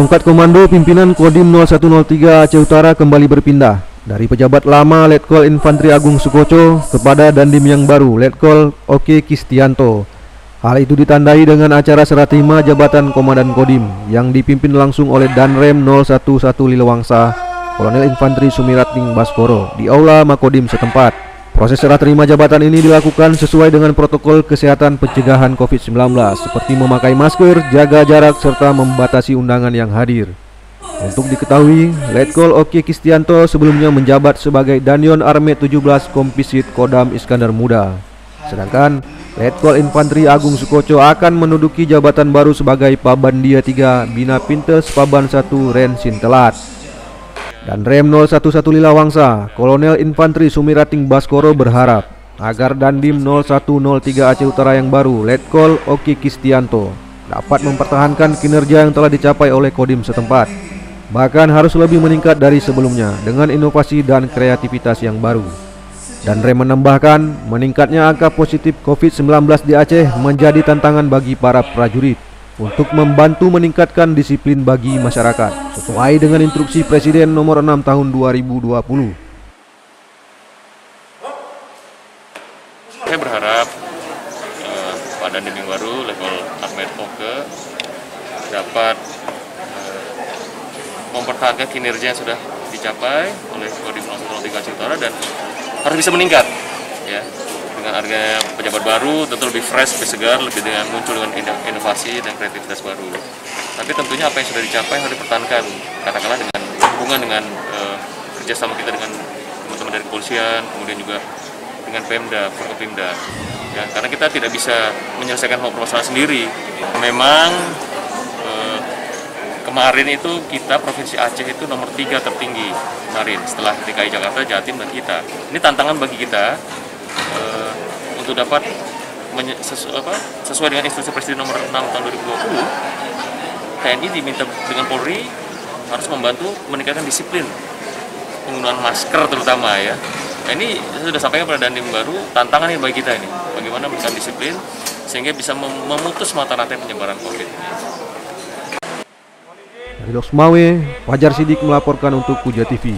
Tongkat komando pimpinan Kodim 0103 Aceh Utara kembali berpindah dari pejabat lama Letkol Infantri Agung Sukoco kepada Dandim yang baru Letkol Oke Kistianto. Hal itu ditandai dengan acara serah terima jabatan Komandan Kodim yang dipimpin langsung oleh Danrem 011 Lilawangsa Kolonel Infantri Sumirating Baskoro di Aula Makodim setempat. Proses serah terima jabatan ini dilakukan sesuai dengan protokol kesehatan pencegahan COVID-19 seperti memakai masker, jaga jarak, serta membatasi undangan yang hadir. Untuk diketahui, Letkol Oke Kistianto sebelumnya menjabat sebagai Danyon Armet 17 Kompisit Kodam Iskandar Muda. Sedangkan Letkol Infantri Agung Sukoco akan menduduki jabatan baru sebagai Pabandia 3 Bina Pintes Paban 1 Ren Sintelat. Dan Rem 011 Lilawangsa, Kolonel Infantri Sumirating Baskoro berharap agar Dandim 0103 Aceh Utara yang baru, Letkol Oke Kistianto, dapat mempertahankan kinerja yang telah dicapai oleh Kodim setempat. Bahkan harus lebih meningkat dari sebelumnya dengan inovasi dan kreativitas yang baru. Dan Rem menambahkan, meningkatnya angka positif COVID-19 di Aceh menjadi tantangan bagi para prajurit untuk membantu meningkatkan disiplin bagi masyarakat sesuai dengan instruksi Presiden nomor 6 tahun 2020. Saya berharap pada Dandim yang baru level Armet Oke dapat mempertahankan kinerja yang sudah dicapai oleh Kodim 0103 Aceh Utara dan harus bisa meningkat ya. Dengan harga pejabat baru tentu lebih fresh, lebih segar, lebih dengan muncul dengan inovasi dan kreativitas baru. Tapi tentunya apa yang sudah dicapai harus dipertahankan, katakanlah dengan hubungan dengan kerjasama kita dengan teman-teman dari kepolisian, kemudian juga dengan Pemda, Forkopimda. Ya, karena kita tidak bisa menyelesaikan masalah sendiri. Memang kemarin itu kita Provinsi Aceh itu nomor 3 tertinggi kemarin setelah DKI Jakarta, Jatim, dan kita. Ini tantangan bagi kita. Untuk dapat sesuai dengan instruksi Presiden nomor 6 tahun 2020, TNI diminta dengan Polri harus membantu meningkatkan disiplin penggunaan masker terutama ya. Nah, ini sudah sampaikan pada Dandim baru, tantangan ini bagi kita ini, bagaimana meningkatkan disiplin sehingga bisa memutus mata rantai penyebaran COVID ini. Dari Loksmawe, Fajar Sidik melaporkan untuk Puja TV.